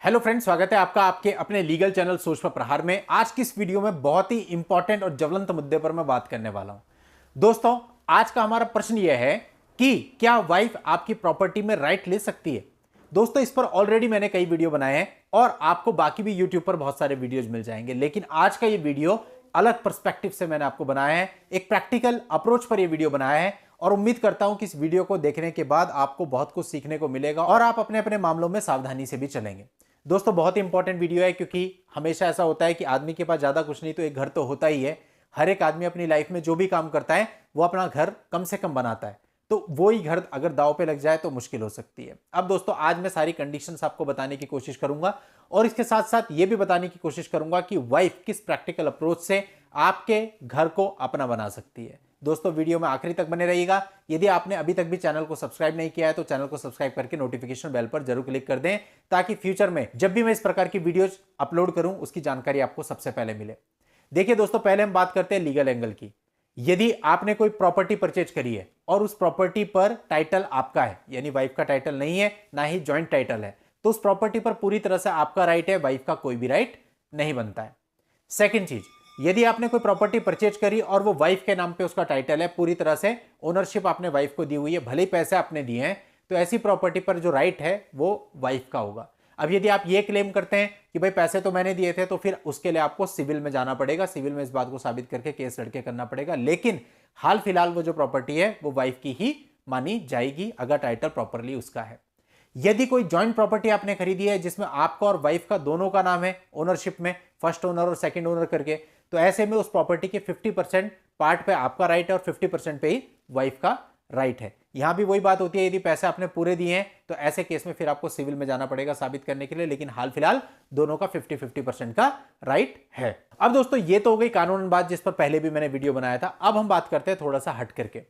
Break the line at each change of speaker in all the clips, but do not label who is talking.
Hello friends, स्वागत है आपका आपके अपने लीगल चैनल सोच पर प्रहार में। आज की इस वीडियो में बहुत ही इंपॉर्टेंट और ज्वलंत मुद्दे पर मैं बात करने वाला हूं। दोस्तों, आज का हमारा प्रश्न यह है कि क्या वाइफ आपकी प्रॉपर्टी में राइट ले सकती है। दोस्तों, इस पर ऑलरेडी मैंने कई वीडियो बनाए हैं और आपको बाकी भी यूट्यूब पर बहुत सारे वीडियोज मिल जाएंगे, लेकिन आज का ये वीडियो अलग पर्सपेक्टिव से मैंने आपको बनाया है। एक प्रैक्टिकल अप्रोच पर यह वीडियो बनाया है और उम्मीद करता हूं कि इस वीडियो को देखने के बाद आपको बहुत कुछ सीखने को मिलेगा और आप अपने अपने मामलों में सावधानी से भी चलेंगे। दोस्तों, बहुत ही इंपॉर्टेंट वीडियो है क्योंकि हमेशा ऐसा होता है कि आदमी के पास ज्यादा कुछ नहीं तो एक घर तो होता ही है। हर एक आदमी अपनी लाइफ में जो भी काम करता है वो अपना घर कम से कम बनाता है, तो वो ही घर अगर दांव पे लग जाए तो मुश्किल हो सकती है। अब दोस्तों, आज मैं सारी कंडीशंस आपको बताने की कोशिश करूंगा और इसके साथ साथ ये भी बताने की कोशिश करूंगा कि वाइफ किस प्रैक्टिकल अप्रोच से आपके घर को अपना बना सकती है। दोस्तों, वीडियो में आखिरी तक बने रहिएगा। यदि आपने अभी तक भी चैनल को सब्सक्राइब नहीं किया है तो चैनल को सब्सक्राइब करके नोटिफिकेशन बेल पर जरूर क्लिक कर दें, ताकि फ्यूचर में जब भी मैं इस प्रकार की वीडियोज अपलोड करूं उसकी जानकारी आपको सबसे पहले मिले। देखिए दोस्तों, पहले हम बात करते हैं लीगल एंगल की। यदि आपने कोई प्रॉपर्टी परचेज करी है और उस प्रॉपर्टी पर टाइटल आपका है, यानी वाइफ का टाइटल नहीं है, ना ही जॉइंट टाइटल है, तो उस प्रॉपर्टी पर पूरी तरह से आपका राइट है, वाइफ का कोई भी राइट नहीं बनता है। सेकेंड चीज, यदि आपने कोई प्रॉपर्टी परचेज करी और वो वाइफ के नाम पे उसका टाइटल है, पूरी तरह से ओनरशिप आपने वाइफ को दी हुई है, भले ही पैसे आपने दिए हैं, तो ऐसी प्रॉपर्टी पर जो राइट है वो वाइफ का होगा। अब यदि आप ये क्लेम करते हैं कि भाई पैसे तो मैंने दिए थे, तो फिर उसके लिए आपको सिविल में जाना पड़ेगा, सिविल में इस बात को साबित करके केस लड़के करना पड़ेगा। लेकिन हाल फिलहाल वो जो प्रॉपर्टी है वो वाइफ की ही मानी जाएगी अगर टाइटल प्रॉपरली उसका है। यदि कोई जॉइंट प्रॉपर्टी आपने खरीदी है जिसमें आपका और वाइफ का दोनों का नाम है ओनरशिप में, फर्स्ट ओनर और सेकंड ओनर करके, तो ऐसे में उस प्रॉपर्टी के 50% पार्ट पे आपका राइट है और 50% पे ही वाइफ का राइट है। यहां भी वही बात होती है, यदि पैसे आपने पूरे दिए हैं तो ऐसे केस में फिर आपको सिविल में जाना पड़ेगा साबित करने के लिए, लेकिन हाल फिलहाल दोनों का 50-50% का राइट है। अब दोस्तों, ये तो हो गई कानून बात जिस पर पहले भी मैंने वीडियो बनाया था। अब हम बात करते हैं थोड़ा सा हट करके।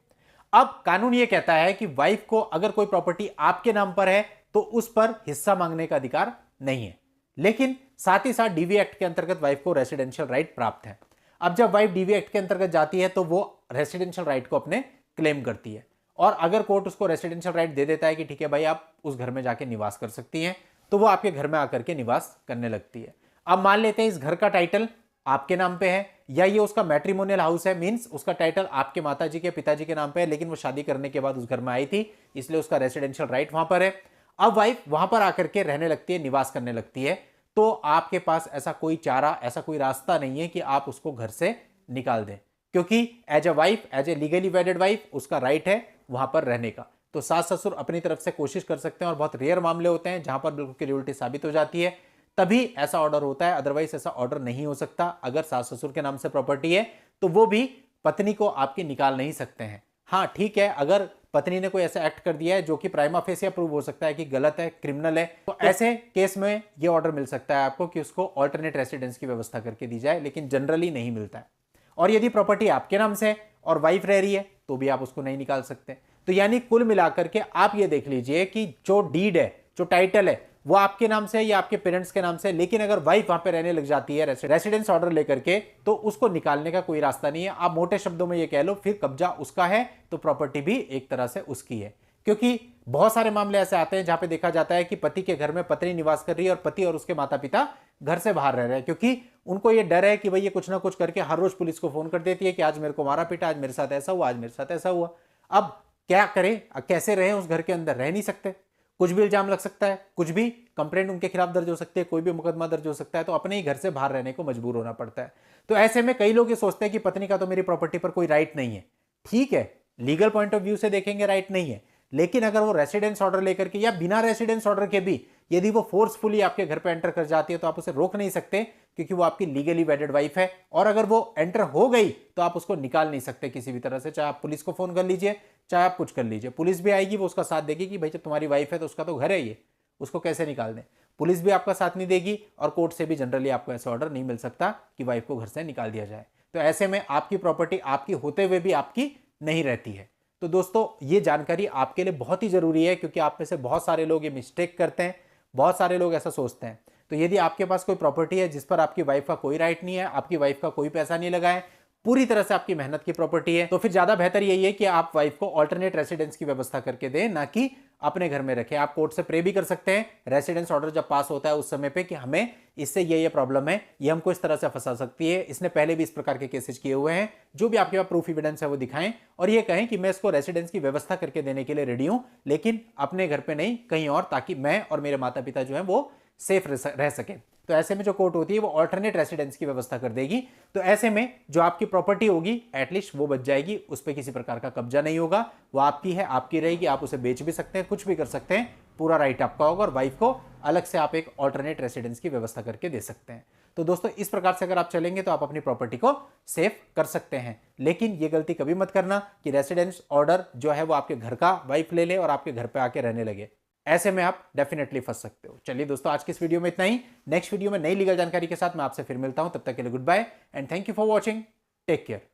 अब कानून ये कहता है कि वाइफ को अगर कोई प्रॉपर्टी आपके नाम पर है तो उस पर हिस्सा मांगने का अधिकार नहीं है, लेकिन साथ ही साथ डीवी एक्ट के अंतर्गत वाइफ को रेसिडेंशियल राइट प्राप्त है। अब जब वाइफ डीवी एक्ट के अंतर्गत जाती है तो वो रेसिडेंशियल राइट को अपने क्लेम करती है, और अगर कोर्ट उसको रेसिडेंशियल राइट दे देता है कि ठीक है भाई आप उस घर में जाके निवास कर सकती हैं, तो वो आपके घर में आकर के निवास करने लगती है। अब मान लेते हैं इस घर का टाइटल आपके नाम पे है या ये उसका मैट्रिमोनियल हाउस है, मींस उसका टाइटल आपके माताजी के पिताजी के नाम पे है, लेकिन वो शादी करने के बाद उस घर में आई थी, इसलिए उसका रेसिडेंशियल राइट वहां पर है। अब वाइफ वहां पर आकर के रहने लगती है, निवास करने लगती है, तो आपके पास ऐसा कोई चारा, ऐसा कोई रास्ता नहीं है कि आप उसको घर से निकाल दें, क्योंकि as a wife, as a legally wedded wife, उसका राइट है वहां पर रहने का। तो सास ससुर अपनी तरफ से कोशिश कर सकते हैं और बहुत रेयर मामले होते हैं जहां पर बिल्कुल क्लियरिटी साबित हो जाती है, तभी ऐसा ऑर्डर होता है, अदरवाइज ऐसा ऑर्डर नहीं हो सकता। अगर सास ससुर के नाम से प्रॉपर्टी है तो वो भी पत्नी को आपकी निकाल नहीं सकते हैं। हाँ ठीक है, अगर पत्नी ने कोई ऐसा एक्ट कर दिया है जो कि प्राइमा फेसिया प्रूव हो सकता है कि गलत है, क्रिमिनल है, तो ऐसे केस में ये ऑर्डर मिल सकता है आपको कि उसको ऑल्टरनेट रेसिडेंस की व्यवस्था करके दी जाए, लेकिन जनरली नहीं मिलता है। और यदि प्रॉपर्टी आपके नाम से और वाइफ रह रही है तो भी आप उसको नहीं निकाल सकते। तो यानी कुल मिलाकर के आप ये देख लीजिए कि जो डीड है, जो टाइटल है, वो आपके नाम से है या आपके पेरेंट्स के नाम से, लेकिन अगर वाइफ वहां पे रहने लग जाती है रेसिडेंस ऑर्डर लेकर के, तो उसको निकालने का कोई रास्ता नहीं है। आप मोटे शब्दों में ये कह लो, फिर कब्जा उसका है तो प्रॉपर्टी भी एक तरह से उसकी है। क्योंकि बहुत सारे मामले ऐसे आते हैं जहां पे देखा जाता है कि पति के घर में पत्नी निवास कर रही है और पति और उसके माता पिता घर से बाहर रह रहे हैं, क्योंकि उनको ये डर है कि भाई ये कुछ ना कुछ करके हर रोज पुलिस को फोन कर देती है कि आज मेरे को मारा पीटा, आज मेरे साथ ऐसा हुआ, आज मेरे साथ ऐसा हुआ। अब क्या करें, कैसे रहें उस घर के अंदर, रह नहीं सकते, कुछ भी इल्जाम लग सकता है, कुछ भी कंप्लेंट उनके खिलाफ दर्ज हो सकती है, कोई भी मुकदमा दर्ज हो सकता है, तो अपने ही घर से बाहर रहने को मजबूर होना पड़ता है। तो ऐसे में कई लोग ये सोचते हैं कि पत्नी का तो मेरी प्रॉपर्टी पर कोई राइट नहीं है। ठीक है, लीगल पॉइंट ऑफ व्यू से देखेंगे राइट नहीं है, लेकिन अगर वो रेसिडेंस ऑर्डर लेकर के या बिना रेसिडेंस ऑर्डर के भी यदि वो फोर्सफुली आपके घर पे एंटर कर जाती है तो आप उसे रोक नहीं सकते, क्योंकि वो आपकी लीगली वेडेड वाइफ है। और अगर वो एंटर हो गई तो आप उसको निकाल नहीं सकते किसी भी तरह से, चाहे आप पुलिस को फोन कर लीजिए, चाहे आप कुछ कर लीजिए, पुलिस भी आएगी, वो उसका साथ देगी कि भाई जब तुम्हारी वाइफ है तो उसका तो घर है, ये उसको कैसे निकाल दें। पुलिस भी आपका साथ नहीं देगी और कोर्ट से भी जनरली आपको ऐसा ऑर्डर नहीं मिल सकता कि वाइफ को घर से निकाल दिया जाए। तो ऐसे में आपकी प्रॉपर्टी आपकी होते हुए भी आपकी नहीं रहती है। तो दोस्तों, ये जानकारी आपके लिए बहुत ही जरूरी है, क्योंकि आप में से बहुत सारे लोग ये मिस्टेक करते हैं, बहुत सारे लोग ऐसा सोचते हैं। तो यदि आपके पास कोई प्रॉपर्टी है जिस पर आपकी वाइफ का कोई राइट नहीं है, आपकी वाइफ का कोई पैसा नहीं लगा है, पूरी तरह से आपकी मेहनत की प्रॉपर्टी है, तो फिर ज्यादा बेहतर यही है कि आप वाइफ को ऑल्टरनेट रेसिडेंस की व्यवस्था करके दें, ना कि अपने घर में रखें। आप कोर्ट से प्रे भी कर सकते हैं रेसिडेंस ऑर्डर जब पास होता है उस समय पे कि हमें इससे ये प्रॉब्लम है, ये हमको इस तरह से फंसा सकती है, इसने पहले भी इस प्रकार के केसेस किए हुए हैं। जो भी आपके पास प्रूफ एविडेंस है वो दिखाएं और ये कहें कि मैं इसको रेसिडेंस की व्यवस्था करके देने के लिए रेडी हूं, लेकिन अपने घर पे नहीं, कहीं और, ताकि मैं और मेरे माता पिता जो है वो सेफ रह सके। तो ऐसे में जो कोर्ट होती है वो ऑल्टरनेट रेसिडेंस की व्यवस्था कर देगी। तो ऐसे में जो आपकी प्रॉपर्टी होगी एटलीस्ट वो बच जाएगी, उस पर किसी प्रकार का कब्जा नहीं होगा, वो आपकी है, आपकी रहेगी, आप उसे बेच भी सकते हैं, कुछ भी कर सकते हैं, पूरा राइट आपका होगा और वाइफ को अलग से आप एक ऑल्टरनेट रेसिडेंस की व्यवस्था करके दे सकते हैं। तो दोस्तों इस प्रकार से अगर आप चलेंगे तो आप अपनी प्रॉपर्टी को सेफ कर सकते हैं। लेकिन ये गलती कभी मत करना कि रेसिडेंस ऑर्डर जो है वो आपके घर का वाइफ ले ले और आपके घर पे आके रहने लगे, ऐसे में आप डेफिनेटली फंस सकते हो। चलिए दोस्तों आज की इस वीडियो में इतना ही। नेक्स्ट वीडियो में नई लीगल जानकारी के साथ मैं आपसे फिर मिलता हूं, तब तक के लिए good bye and thank you for watching. Take care.